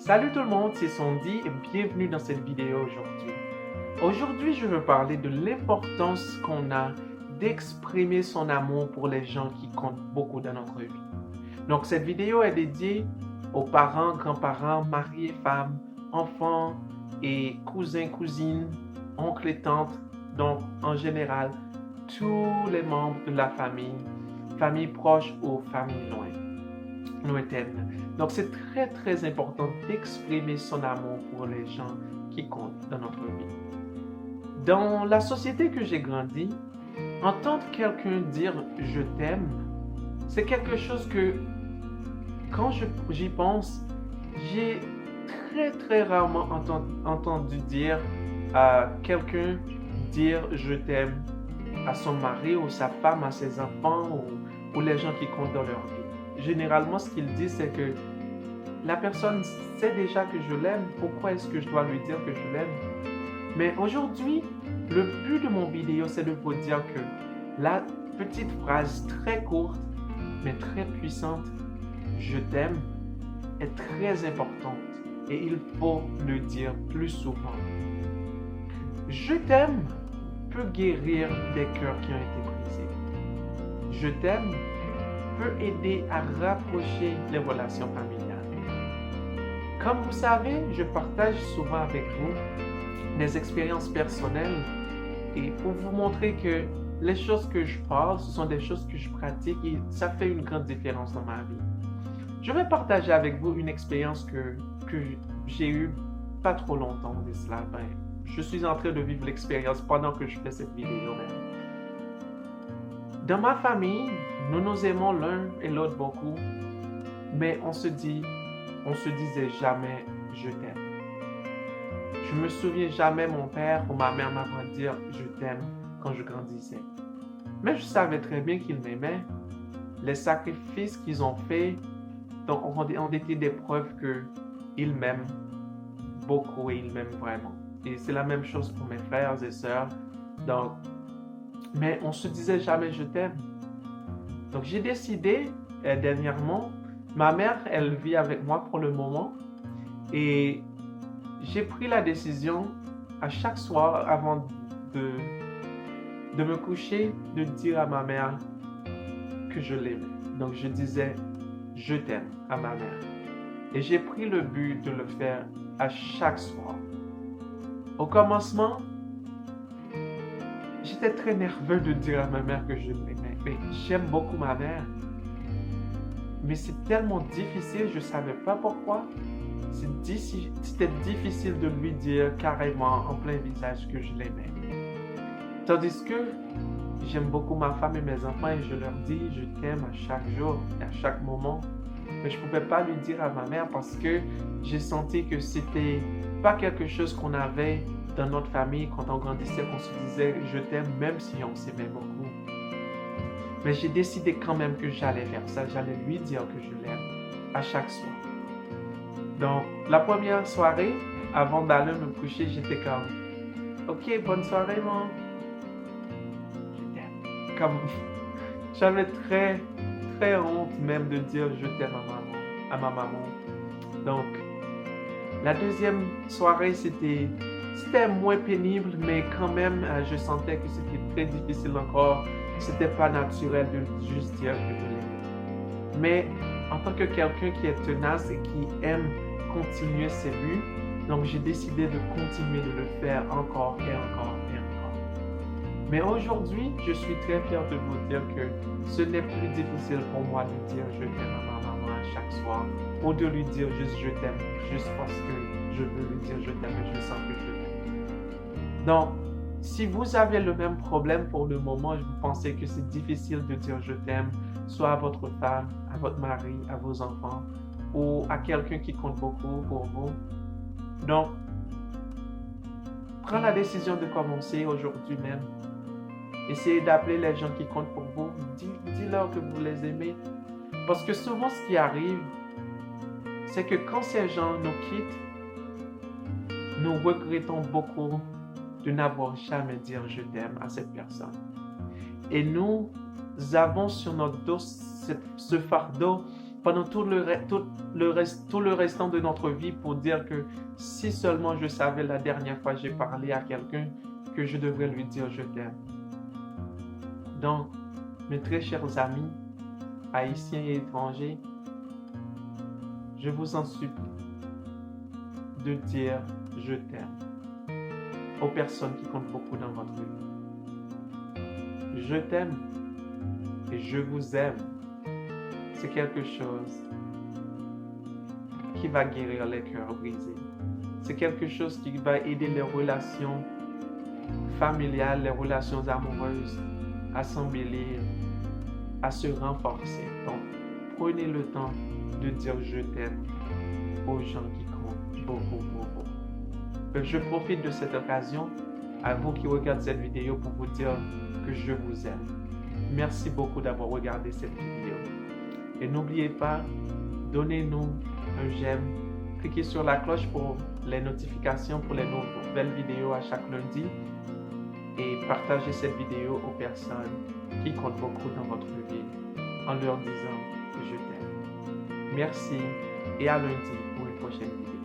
Salut tout le monde, c'est Sandy et bienvenue dans cette vidéo aujourd'hui. Aujourd'hui, je veux parler de l'importance qu'on a d'exprimer son amour pour les gens qui comptent beaucoup dans notre vie. Donc, cette vidéo est dédiée aux parents, grands-parents, maris et femmes, enfants et cousins, cousines, oncles et tantes, donc en général, tous les membres de la famille, famille proche ou famille lointaine. Donc, c'est très important d'exprimer son amour pour les gens qui comptent dans notre vie. Dans la société que j'ai grandi, entendre quelqu'un dire « je t'aime », c'est quelque chose que, quand j'y pense, j'ai très rarement entendu dire à quelqu'un dire « je t'aime » à son mari ou sa femme, à ses enfants ou les gens qui comptent dans leur vie. Généralement, ce qu'il dit, c'est que la personne sait déjà que je l'aime, pourquoi est-ce que je dois lui dire que je l'aime? Mais aujourd'hui, le but de mon vidéo, c'est de vous dire que la petite phrase très courte, mais très puissante, « je t'aime » est très importante et il faut le dire plus souvent. « Je t'aime » peut guérir des cœurs qui ont été brisés. « Je t'aime » peut aider à rapprocher les relations familiales. Comme vous savez, je partage souvent avec vous des expériences personnelles et pour vous montrer que les choses que je parle, ce sont des choses que je pratique et ça fait une grande différence dans ma vie. Je vais partager avec vous une expérience que j'ai eue pas trop longtemps de cela. Je suis en train de vivre l'expérience pendant que je fais cette vidéo même. Dans ma famille, nous nous aimons l'un et l'autre beaucoup, mais on se disait jamais « je t'aime ». Je me souviens jamais mon père ou ma mère m'avoir dit « je t'aime » quand je grandissais. Mais je savais très bien qu'ils m'aimaient. Les sacrifices qu'ils ont faits ont été des preuves qu'ils m'aiment beaucoup et ils m'aiment vraiment. Et c'est la même chose pour mes frères et sœurs. Mais on se disait jamais « je t'aime ». Donc j'ai décidé dernièrement, ma mère, elle vit avec moi pour le moment et j'ai pris la décision à chaque soir avant de me coucher de dire à ma mère que je l'aimais. Donc je disais « je t'aime » à ma mère. Et j'ai pris le but de le faire à chaque soir. Au commencement, j'étais très nerveux de dire à ma mère que je l'aimais. Mais j'aime beaucoup ma mère. Mais c'est tellement difficile, je ne savais pas pourquoi. C'était difficile de lui dire carrément en plein visage que je l'aimais. Tandis que j'aime beaucoup ma femme et mes enfants et je leur dis je t'aime à chaque jour et à chaque moment. Mais je ne pouvais pas lui dire à ma mère parce que j'ai senti que c'était pas quelque chose qu'on avait dans notre famille quand on grandissait, qu'on se disait je t'aime même si on s'aimait beaucoup. Mais j'ai décidé quand même que j'allais faire ça, j'allais lui dire que je l'aime à chaque soir. Donc, la première soirée, avant d'aller me coucher, j'étais comme « Ok, bonne soirée, maman. Je t'aime. » Comme, j'avais très honte même de dire « je t'aime » à ma maman. Donc, la deuxième soirée, c'était moins pénible, mais quand même, je sentais que c'était très difficile encore. C'était pas naturel de juste dire que je l'aimais. Mais en tant que quelqu'un qui est tenace et qui aime continuer ses buts, donc j'ai décidé de continuer de le faire encore et encore et encore. Mais aujourd'hui, je suis très fier de vous dire que ce n'est plus difficile pour moi de dire je t'aime à ma maman à chaque soir ou de lui dire juste je t'aime, juste parce que je veux lui dire je t'aime et je sens que je t'aime. Donc, si vous avez le même problème pour le moment, vous pensez que c'est difficile de dire je t'aime, soit à votre femme, à votre mari, à vos enfants, ou à quelqu'un qui compte beaucoup pour vous. Donc, prends la décision de commencer aujourd'hui même. Essayez d'appeler les gens qui comptent pour vous. Dis-leur que vous les aimez. Parce que souvent, ce qui arrive, c'est que quand ces gens nous quittent, nous regrettons beaucoup de n'avoir jamais dit je t'aime à cette personne. Et nous avons sur notre dos ce fardeau pendant tout le restant de notre vie pour dire que si seulement je savais la dernière fois que j'ai parlé à quelqu'un que je devrais lui dire je t'aime. Donc, mes très chers amis, haïtiens et étrangers, je vous en supplie de dire je t'aime aux personnes qui comptent beaucoup dans votre vie. Je t'aime et je vous aime. C'est quelque chose qui va guérir les cœurs brisés. C'est quelque chose qui va aider les relations familiales, les relations amoureuses à s'embellir, à se renforcer. Donc, prenez le temps de dire je t'aime aux gens qui comptent beaucoup pour vous. Je profite de cette occasion à vous qui regardez cette vidéo pour vous dire que je vous aime. Merci beaucoup d'avoir regardé cette vidéo. Et n'oubliez pas, donnez-nous un j'aime, cliquez sur la cloche pour les notifications pour les nouvelles vidéos à chaque lundi et partagez cette vidéo aux personnes qui comptent beaucoup dans votre vie en leur disant que je t'aime. Merci et à lundi pour une prochaine vidéo.